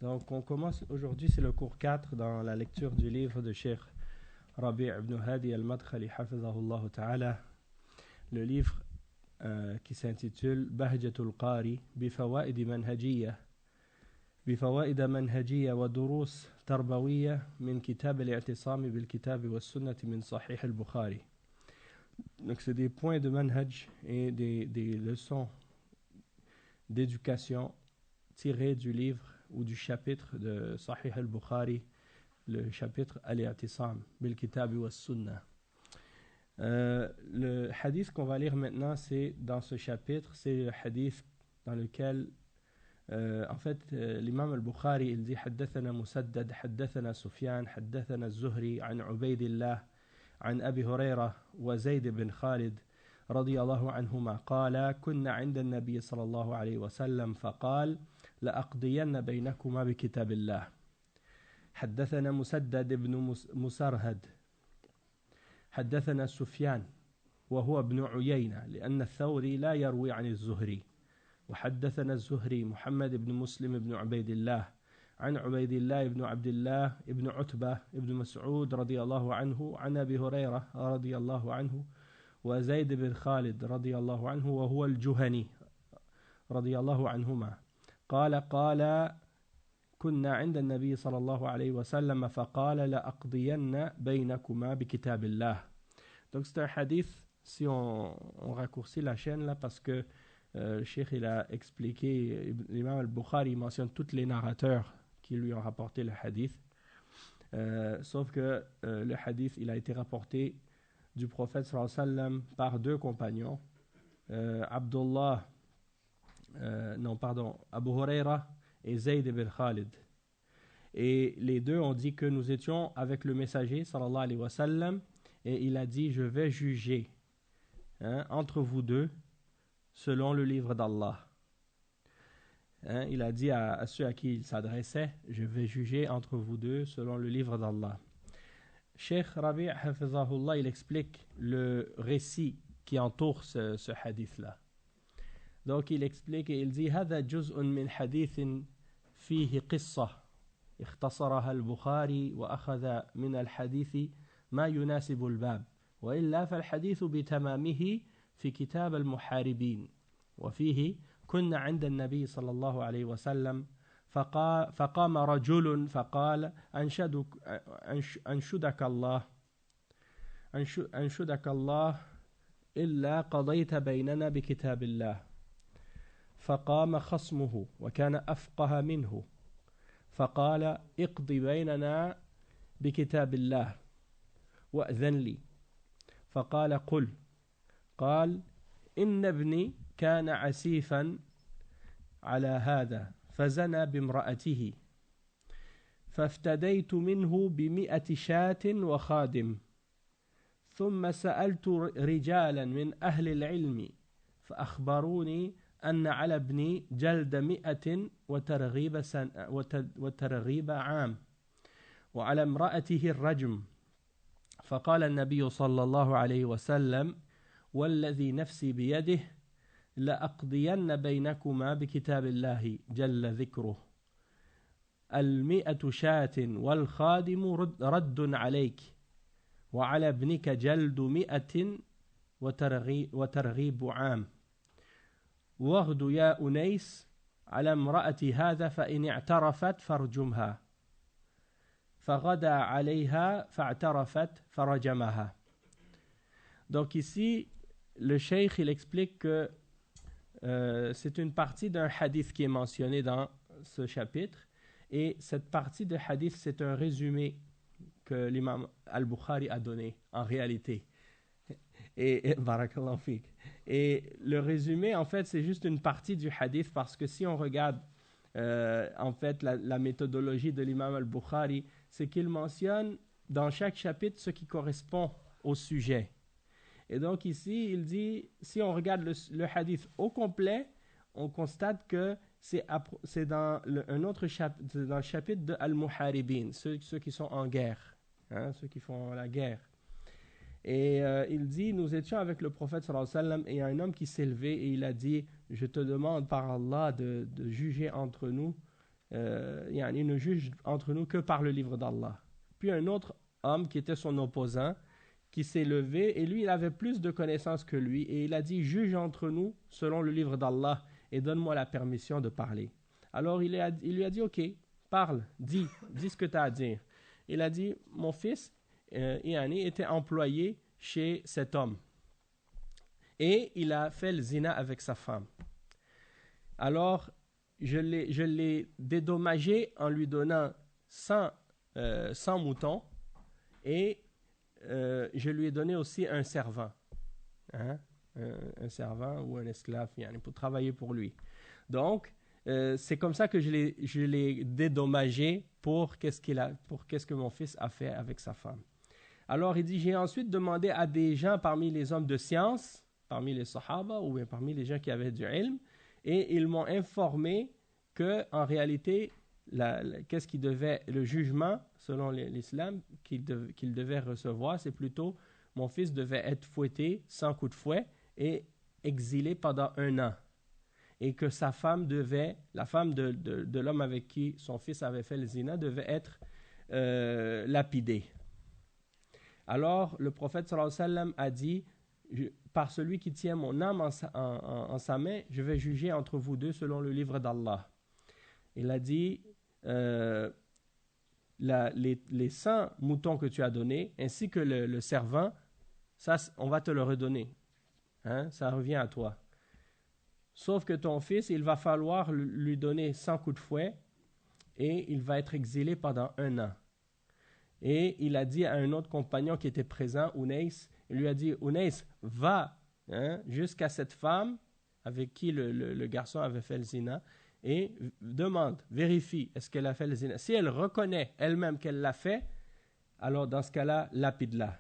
Donc on commence aujourd'hui, c'est le cours 4 dans la lecture du livre de Cheikh Rabi' ibn Hadi al-Madkhali hafizahullah ta'ala, le livre qui s'intitule Bahjatul Qari bifawaid manhajiyya wa durus tarbawiyya min kitab al-i'tisam bil kitab wa sunnah min sahih al-Bukhari. Donc c'est des points de manhaj et des leçons d'éducation tirées du livre ou du chapitre de Sahih al-Bukhari, le chapitre Al-I'tisam bil Kitab wa Sunnah. Le hadith qu'on va lire maintenant, c'est dans ce chapitre, c'est le hadith dans lequel l'imam al-Bukhari il dit حدثنا مسدد حدثنا سفيان حدثنا الزهري عن عبيد الله عن أبي هريرة وزيد بن خالد رضي الله عنهما قال كنا عند النبي صلى الله عليه وسلم فقال لأقضين بينكما بكتاب الله. حدثنا مسدد بن مسرهد حدثنا سفيان وهو ابن عيينة لأن الثوري لا يروي عن الزهري، وحدثنا الزهري محمد بن مسلم بن عبيد الله عن عبيد الله بن عبد الله بن عتبة بن مسعود رضي الله عنه عن أبي هريرة رضي الله عنه وزيد بن خالد رضي الله عنه وهو الجهني رضي الله عنهما قال كنا عند النبي صلى الله عليه وسلم فقال لأقضين بينكما بكتاب الله. Donc c'est un hadith, si on raccourcit la chaîne là, parce que le cheikh il a expliqué, l'imam al-Bukhari mentionne tous les narrateurs qui lui ont rapporté le hadith, sauf que le hadith il a été rapporté du prophète sallallahu alayhi wa sallam par deux compagnons, Abu Huraira et Zayd ibn Khalid. Et les deux ont dit que nous étions avec le messager sallallahu alayhi wa sallam et il a dit je vais juger entre vous deux selon le livre d'Allah. Il a dit à ceux à qui il s'adressait je vais juger entre vous deux selon le livre d'Allah. Cheikh Rabi' hafizahullah il explique le récit qui entoure ce hadith là. Donc il explique et il dit هذا جزء من حديث فيه قصة اختصرها البخاري وأخذ من الحديث ما يناسب الباب وإلا فالحديث بتمامه في كتاب المحاربين وفيه كنا عند النبي صلى الله عليه وسلم فقام رجل فقال أنشدك الله إلا قضيت بيننا بكتاب الله. فقام خصمه وكان أفقه منه فقال اقض بيننا بكتاب الله وأذن لي. فقال قل. قال إن ابني كان عسيفا على هذا فزنى بامرأته فافتديت منه ب100 شاة وخادم ثم سألت رجالا من أهل العلم فأخبروني أن على ابني جلد 100 وترغيب عام وعلى امرأته الرجم. فقال النبي صلى الله عليه وسلم والذي نفسي بيده لأقضين بينكما بكتاب الله جل ذكره 100 شاة والخادم رد عليك وعلى ابنك جلد 100 وترغيب عام واغد يا أنيس على امرأة هذا فإن اعترفت فارجمها. فغدا عليها فاعترفت فرجمها. Donc ici le cheikh il explique que c'est une partie d'un hadith qui est mentionné dans ce chapitre et cette partie de hadith c'est un résumé que l'imam al-Bukhari a donné en réalité. Et barakallahu fik. Et le résumé en fait c'est juste une partie du hadith parce que si on regarde en fait la méthodologie de l'imam al-Bukhari c'est qu'il mentionne dans chaque chapitre ce qui correspond au sujet. Et donc ici il dit si on regarde le hadith au complet on constate que c'est dans un autre chapitre, dans le chapitre de Al-Muharibin, ceux qui sont en guerre, ceux qui font la guerre. Et il dit nous étions avec le prophète sallallahu alayhi wa sallam et il y a un homme qui s'est levé et il a dit je te demande par Allah de juger entre nous il ne juge entre nous que par le livre d'Allah. Puis un autre homme qui était son opposant, qui s'est levé, et lui, il avait plus de connaissances que lui, et il a dit, juge entre nous selon le livre d'Allah, et donne-moi la permission de parler. Alors il lui a dit, ok, parle, dis ce que tu as à dire. Il a dit, mon fils, était employé chez cet homme, et il a fait le zina avec sa femme. Alors, je l'ai dédommagé en lui donnant 100 moutons, et je lui ai donné aussi un servant, un servant ou un esclave pour travailler pour lui. Donc, c'est comme ça que je l'ai dédommagé pour qu'est-ce que mon fils a fait avec sa femme. Alors, il dit, j'ai ensuite demandé à des gens parmi les hommes de science, parmi les sahaba ou bien parmi les gens qui avaient du ilm, et ils m'ont informé qu'en réalité, qu'est-ce qui devait, le jugement, selon l'islam, qu'il devait recevoir, c'est plutôt, mon fils devait être fouetté sans coup de fouet et exilé pendant 1 an. Et que sa femme la femme de l'homme avec qui son fils avait fait le zina, devait être lapidée. Alors, le prophète sallallahu alayhi wa sallam a dit, par celui qui tient mon âme en sa main, je vais juger entre vous deux selon le livre d'Allah. Il a dit, les 100 moutons que tu as donnés, ainsi que le servant, ça, on va te le redonner. Ça revient à toi. Sauf que ton fils, il va falloir lui donner 100 coups de fouet et il va être exilé pendant 1 an. Et il a dit à un autre compagnon qui était présent, Unais, il lui a dit, Unais, va jusqu'à cette femme avec qui le garçon avait fait le zina et demande, vérifie, est-ce qu'elle a fait le zina. Si elle reconnaît elle-même qu'elle l'a fait, alors dans ce cas-là, lapide-la.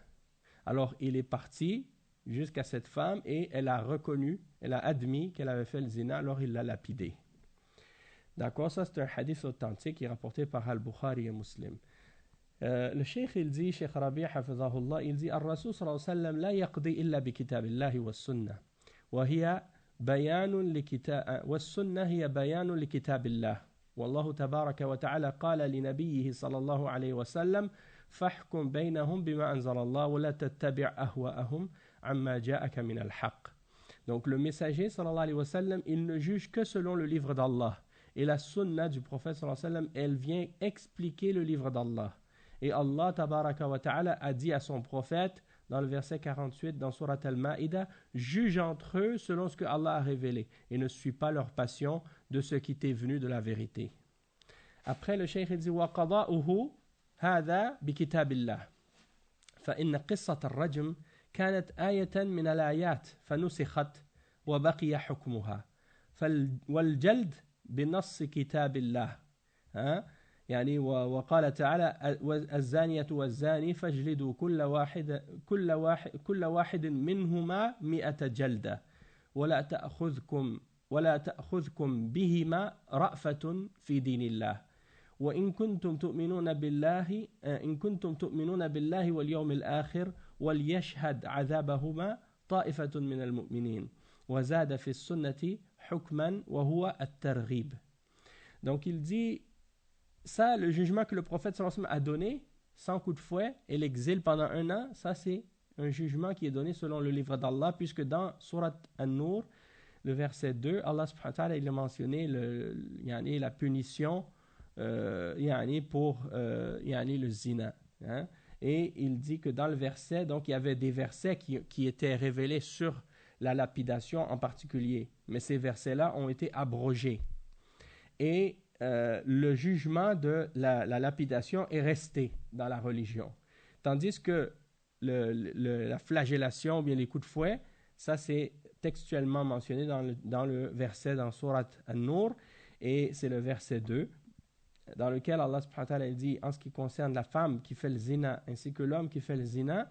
Alors il est parti jusqu'à cette femme et elle a reconnu, elle a admis qu'elle avait fait le zina, alors il l'a lapidée. D'accord, ça c'est un hadith authentique qui est rapporté par Al-Bukhari et Muslim. Le cheikh il dit, Cheikh Rabi' hafizahullah, il dit, Ar-Rasul sallallahu alayhi wa sallam la yaqdi illa bi kitabillahi wa sunnah wa hiya bayanun li kitab wa sunnah hiya bayanun li kitabillah wallahu tabaraka wa ta'ala qala li nabiyhi sallallahu alayhi wa sallam fahkum baynahum bima anzala Allah wa la tattabi' ahwa'ahum amma ja'aka min al-haqq. Donc le messager sallallahu alayhi wa sallam, il ne juge que selon le livre d'Allah, et la sunna du prophète sallallahu alayhi wa sallam, elle vient expliquer le livre d'Allah. Et Allah tabaraka wa ta'ala a dit à son prophète dans le verset 48 dans Surat Al-Ma'ida, juge entre eux selon ce que Allah a révélé et ne suis pas leur passion de ce qui t'est venu de la vérité. Après le cheikh dit wa qada'uhu hadha bi kitabillah fa inna qissat ar-rajm كانت آية من الآيات فنسخت وبقي حكمها والجلد بنص كتاب الله يعني وقال تعالى الزانية والزاني فاجلدوا كل واحد منهما 100 جلدة ولا تأخذكم بهما رأفة في دين الله وإن كنتم تؤمنون بالله واليوم الآخر وليشهد عذابهما طائفة من المؤمنين وزاد في السنة حكما وهو الترغيب. Donc il dit ça, le jugement que le prophète sallallahu alayhi wa sallam a donné, 100 coups de fouet et l'exil pendant 1 an, ça c'est un jugement qui est donné selon le livre d'Allah, puisque dans Surat An-Nur, le verset 2, Allah subhanahu wa ta'ala il a mentionné la punition pour le zina. Et il dit que dans le verset, donc il y avait des versets qui étaient révélés sur la lapidation en particulier, mais ces versets-là ont été abrogés. Et le jugement de la lapidation est resté dans la religion. Tandis que la flagellation ou bien les coups de fouet, ça c'est textuellement mentionné dans le verset dans Surat An-Nur, et c'est le verset 2, dans lequel Allah subhanahu wa ta'ala dit en ce qui concerne la femme qui fait le zina ainsi que l'homme qui fait le zina,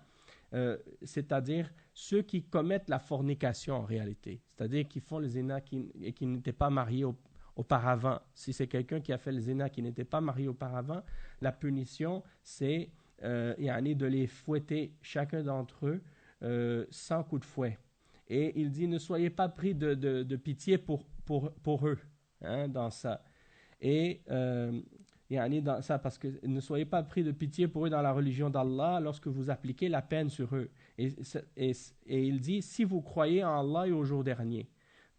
c'est-à-dire ceux qui commettent la fornication en réalité, c'est-à-dire qui font le zina et qui n'étaient pas mariés auparavant. Si c'est quelqu'un qui a fait le zina qui n'était pas marié auparavant, la punition c'est de les fouetter chacun d'entre eux 100 coups de fouet. Et il dit ne soyez pas pris de pitié pour eux dans ça. Et ça, parce que ne soyez pas pris de pitié pour eux dans la religion d'Allah lorsque vous appliquez la peine sur eux. Et il dit, si vous croyez en Allah et au jour dernier.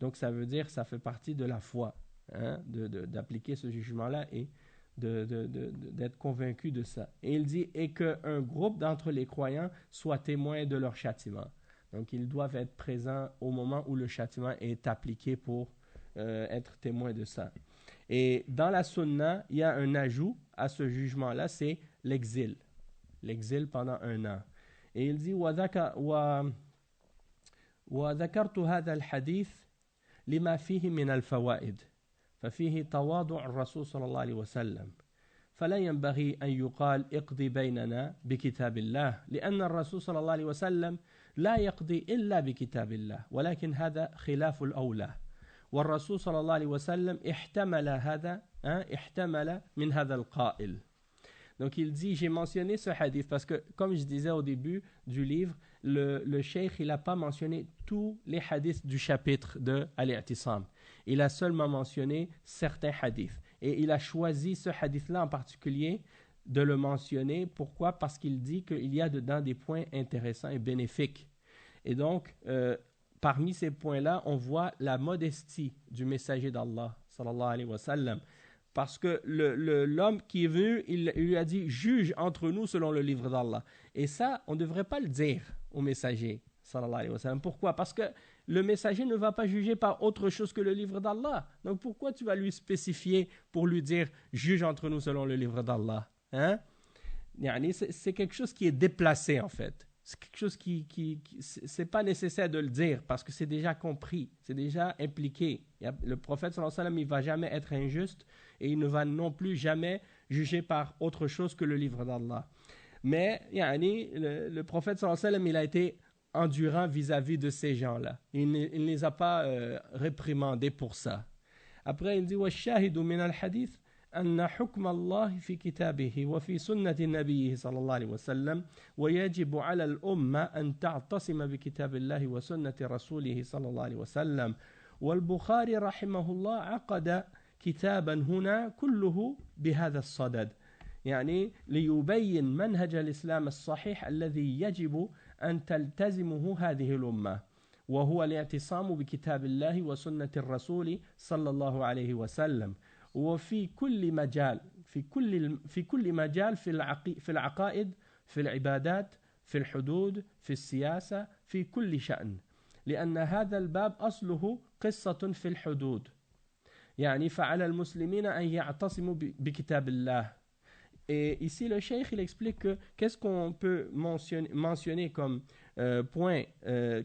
Donc ça veut dire, ça fait partie de la foi, hein, d'appliquer ce jugement-là et d'être convaincu de ça. Et il dit, et qu'un groupe d'entre les croyants soit témoin de leur châtiment. Donc ils doivent être présents au moment où le châtiment est appliqué pour être témoin de ça. Et dans la sunna, il y a un ajout à ce jugement-là, c'est l'exil. L'exil pendant 1 an. Et il dit وذكرت هذا الحديث لما فيه من الفوائد ففيه تواضع الرسول صلى الله عليه وسلم فلا ينبغي أن يقال اقضي بيننا بكتاب الله لأن الرسول صلى الله عليه وسلم لا يقضي إلا بكتاب الله ولكن هذا خلاف الأولى والرسول صلى الله عليه وسلم احتمل من هذا القائل. Donc il dit, j'ai mentionné ce hadith parce que, comme je disais au début du livre, le cheikh, il n'a pas mentionné tous les hadiths du chapitre de Al-I'tisam. Il a seulement mentionné certains hadiths. Et il a choisi ce hadith-là en particulier de le mentionner. Pourquoi? Parce qu'il dit qu'il y a dedans des points intéressants et bénéfiques. Et donc, parmi ces points-là, on voit la modestie du messager d'Allah, sallallahu alayhi wa sallam. Parce que l'homme qui est venu, il lui a dit « Juge entre nous selon le livre d'Allah ». Et ça, on ne devrait pas le dire au messager, sallallahu alayhi wa sallam. Pourquoi? Parce que le messager ne va pas juger par autre chose que le livre d'Allah. Donc pourquoi tu vas lui spécifier pour lui dire « Juge entre nous selon le livre d'Allah » hein? C'est quelque chose qui est déplacé en fait. C'est quelque chose c'est pas nécessaire de le dire parce que c'est déjà compris, c'est déjà impliqué. Le prophète sallallahu alayhi wa sallam, il va jamais être injuste et il ne va non plus jamais juger par autre chose que le livre d'Allah. Mais le prophète sallallahu alayhi wa sallam, il a été endurant vis-à-vis de ces gens-là. Il ne les a pas réprimandés pour ça. Après, il dit وَالشَّاهِدُ مِنَ الْحَدِيثِ أن حكم الله في كتابه وفي سنة نبيه صلى الله عليه وسلم ويجب على الأمة أن تعتصم بكتاب الله وسنة رسوله صلى الله عليه وسلم والبخاري رحمه الله عقد كتابا هنا كله بهذا الصدد ليبين منهج الإسلام الصحيح الذي يجب أن تلتزمه هذه الأمة وهو الاعتصام بكتاب الله وسنة الرسول صلى الله عليه وسلم وفي كل مجال في كل مجال في العقائد في العبادات في الحدود في السياسة في كل شأن لأن هذا الباب أصله قصة في الحدود فعلى المسلمين أن يعتصموا بكتاب الله. Et ici le cheikh il explique que qu'est-ce qu'on peut mentionner comme point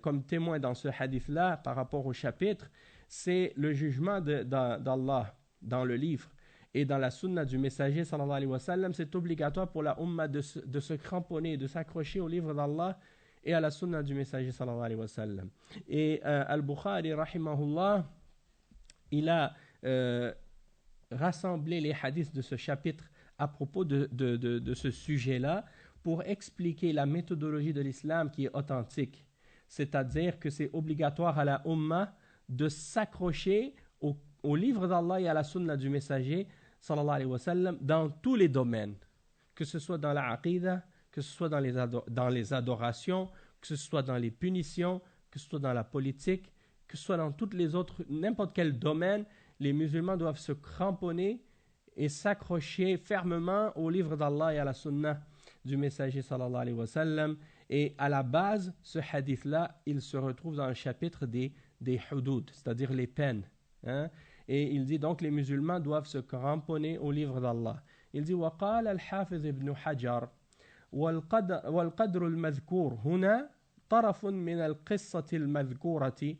comme témoin dans ce hadith là par rapport au chapitre, c'est le jugement d'Allah dans le livre et dans la sunna du messager sallallahu alayhi wa sallam. C'est obligatoire pour la umma de se cramponner, de s'accrocher au livre d'Allah et à la sunna du messager sallallahu alayhi wa sallam. Et Al-Bukhari rahimahullah, il a rassemblé les hadiths de ce chapitre à propos de ce sujet-là pour expliquer la méthodologie de l'islam qui est authentique, c'est-à-dire que c'est obligatoire à la umma de s'accrocher au livre d'Allah et à la sunna du messager sallallahu alayhi wa sallam dans tous les domaines, que ce soit dans la aqidah, que ce soit dans les adorations, que ce soit dans les punitions, que ce soit dans la politique, que ce soit dans toutes les autres, n'importe quel domaine, les musulmans doivent se cramponner et s'accrocher fermement au livre d'Allah et à la sunna du messager sallallahu alayhi wa sallam. Et à la base, ce hadith-là, il se retrouve dans le chapitre des hudud, c'est-à-dire les peines. Hein? Et il dit donc les musulmans doivent se cramponner au livre d'Allah. Il dit وقال الحافظ ابن حجر والقدر المذكور هنا طرف من القصة المذكورة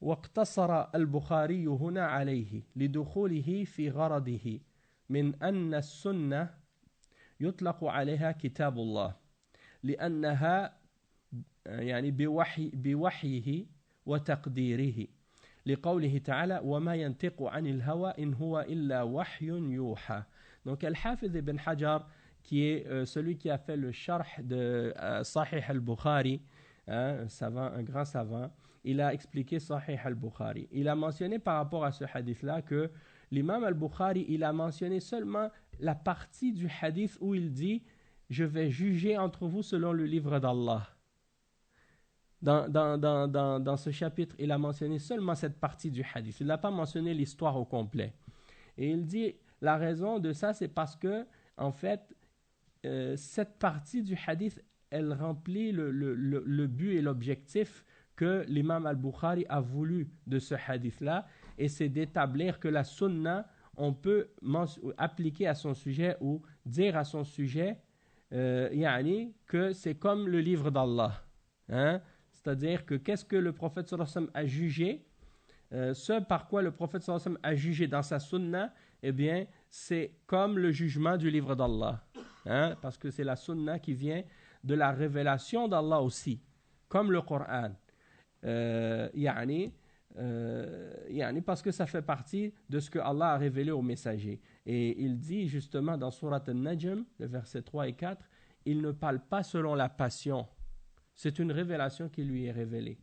واقتصر البخاري هنا عليه لدخوله في غرضه من أن السنة يطلق عليها كتاب الله لأنها بوحيه وتقديره لقوله تعالى وما ينطق عن الهوى إن هو إلا وحي يوحى. Donc Al-Hafiz ibn Hajar, qui est celui qui a fait le sharh de Sahih al-Bukhari, un grand savant, il a expliqué Sahih al-Bukhari. Il a mentionné par rapport à ce hadith-là que l'imam al-Bukhari, il a mentionné seulement la partie du hadith où il dit « Je vais juger entre vous selon le livre d'Allah ». Dans ce chapitre, il a mentionné seulement cette partie du hadith. Il n'a pas mentionné l'histoire au complet. Et il dit, la raison de ça, c'est parce que, en fait, cette partie du hadith, elle remplit le but et l'objectif que l'imam al-Bukhari a voulu de ce hadith-là, et c'est d'établir que la sunna, on peut appliquer à son sujet ou dire à son sujet que c'est comme le livre d'Allah. Hein? C'est-à-dire que qu'est-ce que le prophète sallallahu alayhi wa sallam a jugé, ce par quoi le prophète sallallahu alayhi wa sallam a jugé dans sa sunna, eh bien, c'est comme le jugement du livre d'Allah. Hein? Parce que c'est la sunna qui vient de la révélation d'Allah aussi, comme le Coran. Parce que ça fait partie de ce que Allah a révélé aux messagers. Et il dit justement dans Surat An-Najm, le verset 3 et 4, il ne parle pas selon la passion. C'est une révélation qui lui est révélée.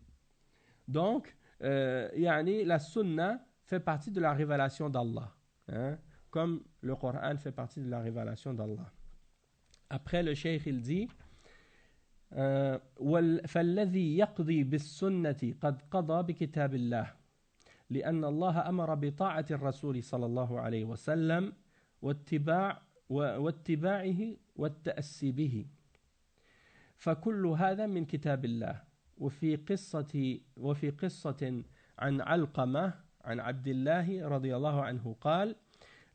Donc, la sunna fait partie de la révélation d'Allah. Hein? Comme le Coran fait partie de la révélation d'Allah. Après, le cheikh, il dit فالذي يقضي بالسنة قد قضى بكتاب الله لأن الله أمر بطاعة الرسول صلى الله عليه وسلم واتباعه والتأسي به فكل هذا من كتاب الله وفي قصة عن علقمة عن عبد الله رضي الله عنه قال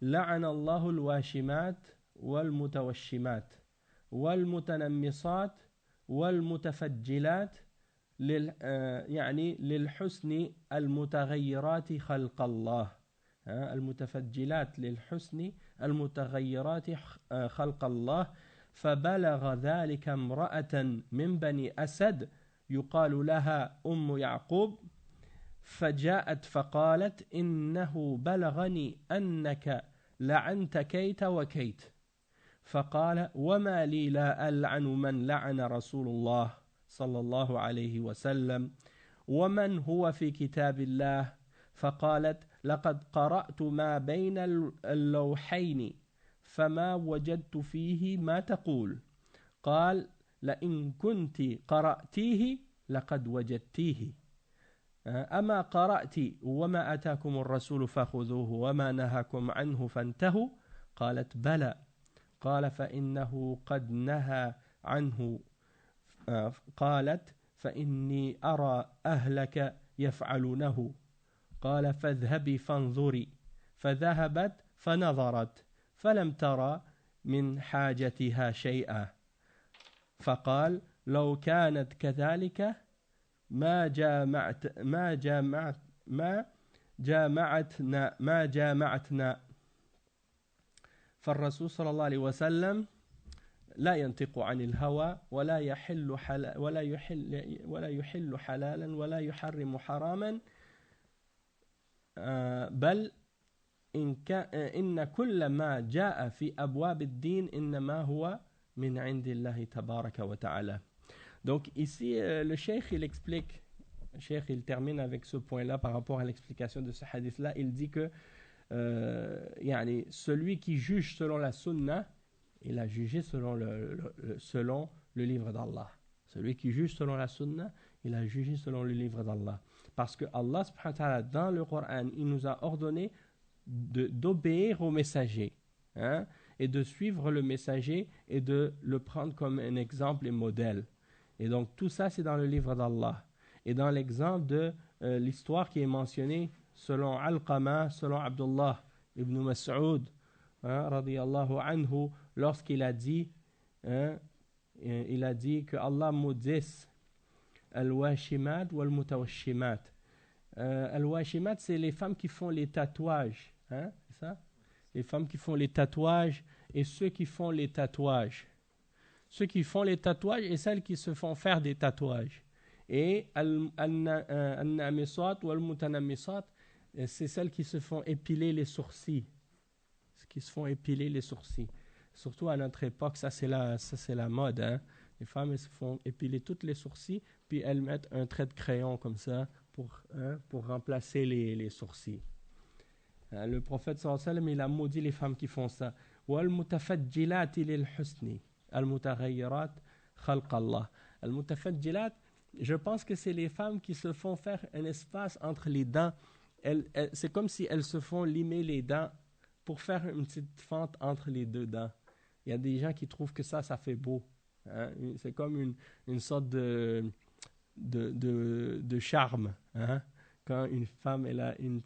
لعن الله الواشمات والمتوشمات والمتنمصات والمتفجلات للحسن المتغيرات خلق الله المتفجلات للحسن المتغيرات خلق الله فبلغ ذلك امرأة من بني أسد يقال لها أم يعقوب فجاءت فقالت إنه بلغني أنك لعنت كيت وكيت فقال وما لي لا ألعن من لعن رسول الله صلى الله عليه وسلم ومن هو في كتاب الله فقالت لقد قرأت ما بين اللوحين فما وجدت فيه ما تقول قال لئن كنت قرأتيه لقد وجدتيه أما قرأت وما أتاكم الرسول فخذوه وما نهاكم عنه فانتهوا قالت بلى قال فإنه قد نهى عنه قالت فإني أرى أهلك يفعلونه قال فاذهبي فانظري فذهبت فنظرت فلم ترى من حاجتها شيئا فقال لو كانت كذلك ما جامعتنا فالرسول صلى الله عليه وسلم لا ينطق عن الهوى ولا يحل حلالا ولا يحرم حراما بل إن كل ما جاء في أبواب الدين إنما هو من عند الله تبارك وتعالى. Donc ici, le cheikh, il explique, le cheikh, il termine avec ce point-là par rapport à l'explication de ce hadith-là. Il dit que celui qui juge selon la sunna, il a jugé selon le livre d'Allah. Celui qui juge selon la sunna, il a jugé selon le livre d'Allah. Parce que Allah, subhanahu wa ta'ala, dans le Coran, il nous a ordonné d'obéir au messager, hein, et de suivre le messager et de le prendre comme un exemple et modèle. Et donc tout ça, c'est dans le livre d'Allah. Et dans l'exemple de l'histoire qui est mentionnée selon Alqama, selon Abdullah ibn Mas'ud, hein, radiyallahu anhu, lorsqu'il a dit, hein, il a dit que Allah maudisse al-washimat wal-mutawashimat. Al-washimat, c'est les femmes qui font les tatouages, hein, c'est ça? Les femmes qui font les tatouages et ceux qui font les tatouages. Ceux qui font les tatouages et celles qui se font faire des tatouages. Et al-namisat ou al-mutanamisat, c'est celles qui se font épiler les sourcils. Qui se font épiler les sourcils. Surtout à notre époque, ça c'est la mode. Hein? Les femmes, elles se font épiler toutes les sourcils, puis elles mettent un trait de crayon comme ça pour remplacer les sourcils. Le prophète sallallahu alayhi wa sallam, il a maudit les femmes qui font ça. وَالْمُتَفَجِّلَاتِ لِلْحُسْنِ الْمُتَغَيِّرَاتِ خَلْقَ اللَّهِ. Al-mutafajjilat, je pense que c'est les femmes qui se font faire un espace entre les dents. C'est comme si elles se font limer les dents pour faire une petite fente entre les deux dents. Il y a des gens qui trouvent que ça fait beau. Hein? C'est comme une sorte de charme. Hein? Quand une femme elle a une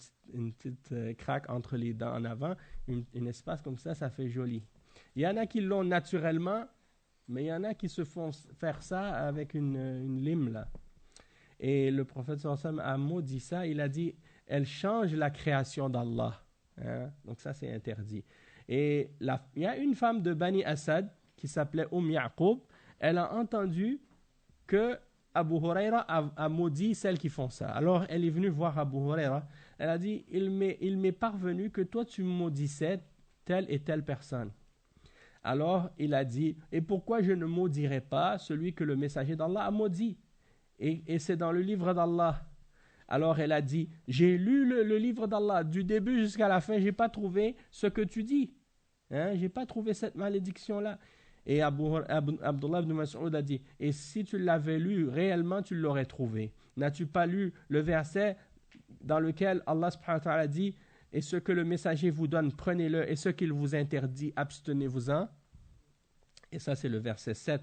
petite craque entre les dents en avant, un espace comme ça fait joli. Il y en a qui l'ont naturellement, mais il y en a qui se font faire ça avec une lime là. Et le prophète sallallahu alayhi wa sallam a maudit ça. Il a dit, elle change la création d'Allah. Hein? Donc ça c'est interdit. Et il y a une femme de Bani Asad qui s'appelait Yaqub. Elle a entendu que Abu Huraira a maudit celles qui font ça. Alors elle est venue voir Abu Huraira. Elle a dit, il m'est parvenu que toi tu maudissais telle et telle personne. Alors il a dit, et pourquoi je ne maudirais pas celui que le messager d'Allah a maudit? Et c'est dans le livre d'Allah. Alors elle a dit, j'ai lu le livre d'Allah du début jusqu'à la fin, j'ai pas trouvé ce que tu dis. Hein? J'ai pas trouvé cette malédiction-là. Et Abdullah ibn Mas'ud a dit, et si tu l'avais lu réellement, tu l'aurais trouvé. N'as-tu pas lu le verset dans lequel Allah subhanahu wa ta'ala dit, et ce que le messager vous donne, prenez-le, et ce qu'il vous interdit, abstenez-vous-en. Et ça, c'est le verset 7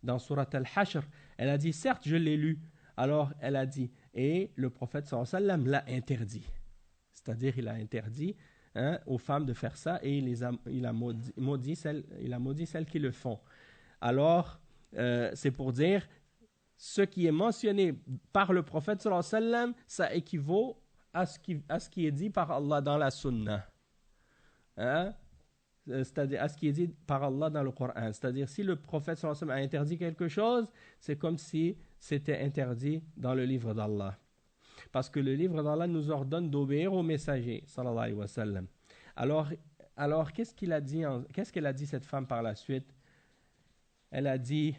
dans Surat Al-Hashr. Elle a dit, certes, je l'ai lu. Alors, elle a dit, et le prophète sallallahu alayhi wa sallam l'a interdit. C'est-à-dire, il a interdit aux femmes de faire ça, et il a maudit celles qui le font. Alors, c'est pour dire, ce qui est mentionné par le prophète sallallahu alayhi wa sallam, ça équivaut à ce qui est dit par Allah dans la Sunna. C'est-à-dire à ce qui est dit par Allah dans le Coran. C'est-à-dire, si le prophète sallallahu alayhi wa sallam a interdit quelque chose, c'est comme si c'était interdit dans le livre d'Allah. Parce que le livre d'Allah nous ordonne d'obéir au messager, sallallahu alayhi wa sallam. Alors qu'est-ce qu'elle a dit cette femme par la suite? Elle a dit,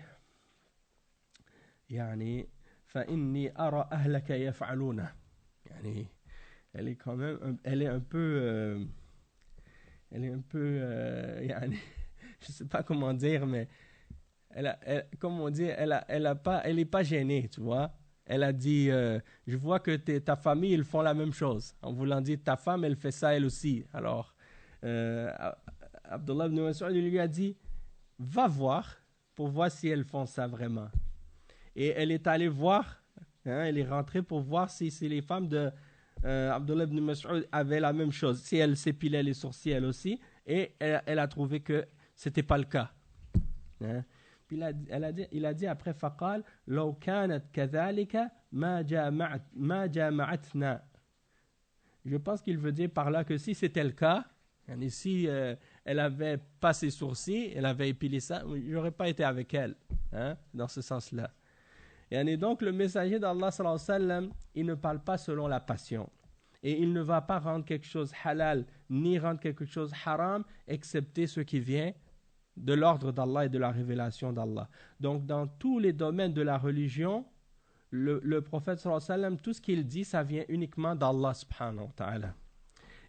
yani, فَإِنِّي أَرَى أَهْلَكَ يَفْعَلُونَ. Yani, elle est un peu, yani, je sais pas comment dire, mais comme on dit, elle est pas gênée, tu vois. Elle a dit, je vois que ta famille, ils font la même chose. En voulant dire, ta femme, elle fait ça, elle aussi. Alors, Abdullah ibn Mas'ud lui a dit, va voir pour voir si elles font ça vraiment. Et elle est allée voir, elle est rentrée pour voir si les femmes de Abdullah ibn Mas'ud avaient la même chose. Si elle s'épilait les sourcils, elle aussi. Et elle a trouvé que c'était pas le cas. Puis il a dit après فقال لو كانت كذلك ما جامعتنا. Je pense qu'il veut dire par là que si c'était le cas, et si elle avait pas ses sourcils, elle avait épilé ça, j'aurais pas été avec elle, dans ce sens-là. Et donc le messager d'Allah sallallahu alayhi wa sallam, il ne parle pas selon la passion. Et il ne va pas rendre quelque chose halal, ni rendre quelque chose haram, excepté ce qui vient de l'ordre d'Allah et de la révélation d'Allah. Donc, dans tous les domaines de la religion, le prophète sallallahu alayhi wa sallam, tout ce qu'il dit, ça vient uniquement d'Allah subhanahu wa ta'ala.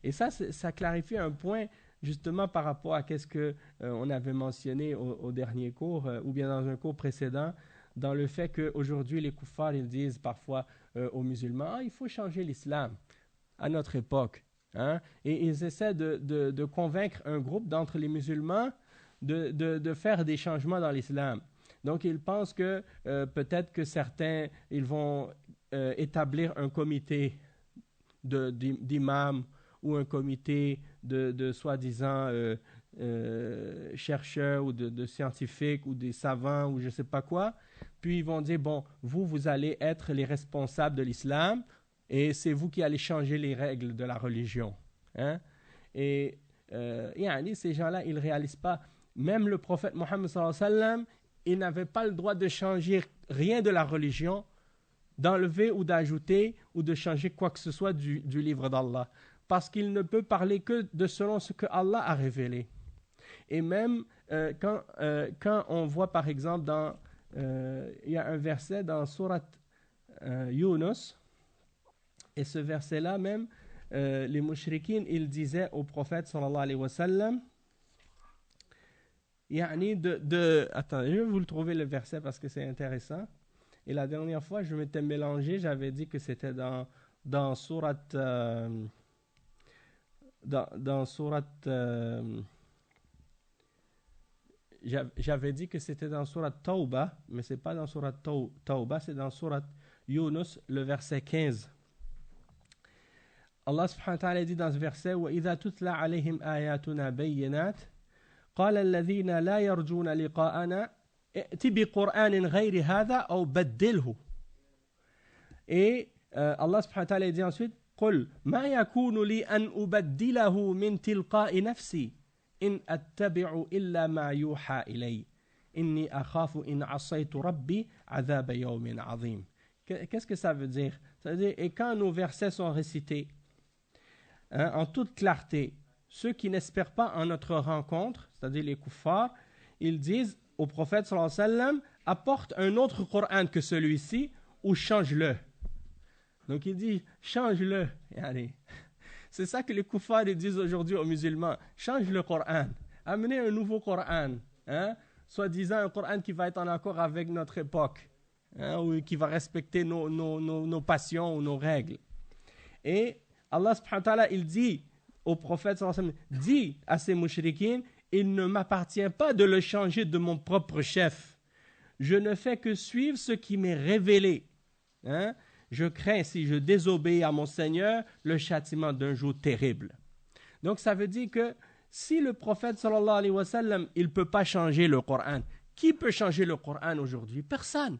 Et ça clarifie un point, justement, par rapport à qu'est-ce qu'on avait mentionné au dernier cours, ou bien dans un cours précédent, dans le fait qu'aujourd'hui, les kuffars, ils disent parfois aux musulmans, il faut changer l'islam à notre époque. Et ils essaient de convaincre un groupe d'entre les musulmans de faire des changements dans l'islam. Donc, ils pensent que peut-être que certains, ils vont établir un comité d'imams ou un comité de soi-disant chercheurs ou de scientifiques ou des savants ou je ne sais pas quoi. Puis, ils vont dire, bon, vous allez être les responsables de l'islam et c'est vous qui allez changer les règles de la religion. Et ces gens-là, ils ne réalisent pas. Même le prophète Mohammed sallallahu alayhi wa sallam, il n'avait pas le droit de changer rien de la religion, d'enlever ou d'ajouter ou de changer quoi que ce soit du livre d'Allah. Parce qu'il ne peut parler que de selon ce que Allah a révélé. Et même quand on voit par exemple il y a un verset dans Surat Yunus, et ce verset-là même, les mushrikines, ils disaient au prophète sallallahu alayhi wa sallam, attends, je vais vous le trouver le verset parce que c'est intéressant. Et la dernière fois, je m'étais mélangé, j'avais dit que c'était dans sourate j'avais dit que c'était dans sourate Tawbah, mais c'est pas dans sourate Tawbah, c'est dans sourate Yunus, le verset 15. Allah subhanahu wa ta'ala dit dans ce verset وَإِذَا تُتْلَى عَلَيْهِمْ آيَاتُنَا بَيِّنَاتٍ قال الذين لا يرجون لقاءنا ائت بقرآن غير هذا أو بدله. Et Allah subhanahu wa ta'ala dit ensuite قل ما يكون لي أن أبدله من تلقاء نفسي إن أتبع إلا ما يوحى إلي إني أخاف إن عصيت ربي عذاب يوم عظيم. Qu'est-ce que ça veut dire? Ça veut dire, et quand nos versets sont récités en toute clarté, ceux qui n'espèrent pas en notre rencontre, c'est-à-dire les kuffars, ils disent au prophète sallallahu alayhi wa sallam, apporte un autre Coran que celui-ci ou change-le. Donc il dit, change-le. C'est ça que les kuffars disent aujourd'hui aux musulmans, change le Coran, amenez un nouveau Coran, soi-disant un Coran qui va être en accord avec notre époque, ou qui va respecter nos passions ou nos règles. Et Allah subhanahu wa ta'ala, il dit au prophète sallallahu alayhi wa sallam, dit à ces mushrikines, il ne m'appartient pas de le changer de mon propre chef. Je ne fais que suivre ce qui m'est révélé. Je crains, si je désobéis à mon Seigneur, le châtiment d'un jour terrible. Donc ça veut dire que si le prophète sallallahu alayhi wa sallam, il ne peut pas changer le Coran, qui peut changer le Coran aujourd'hui? Personne.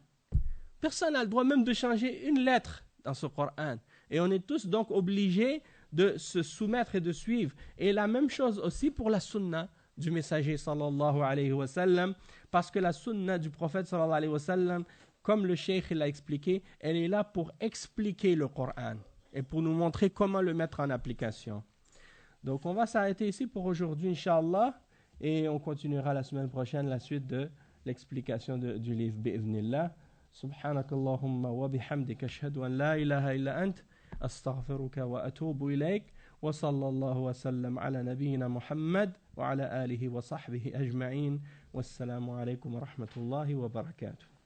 Personne n'a le droit même de changer une lettre dans ce Coran. Et on est tous donc obligés de se soumettre et de suivre. Et la même chose aussi pour la sunna du messager sallallahu alayhi wa sallam, parce que la sunna du prophète sallallahu alayhi wa sallam, comme le cheikh l'a expliqué, elle est là pour expliquer le Coran et pour nous montrer comment le mettre en application. Donc on va s'arrêter ici pour aujourd'hui, Inch'Allah, et on continuera la semaine prochaine la suite de l'explication du livre bi'idhnillah. Subhanakallahumma wa bihamdika ashhadu an la ilaha illa ant astaghfiruka wa atubu ilayk wa sallallahu wa sallam ala nabiyyina Muhammad wa ala alihi wa sahbihi ajma'in. Wassalamu alaykum wa rahmatullahi wa barakatuh.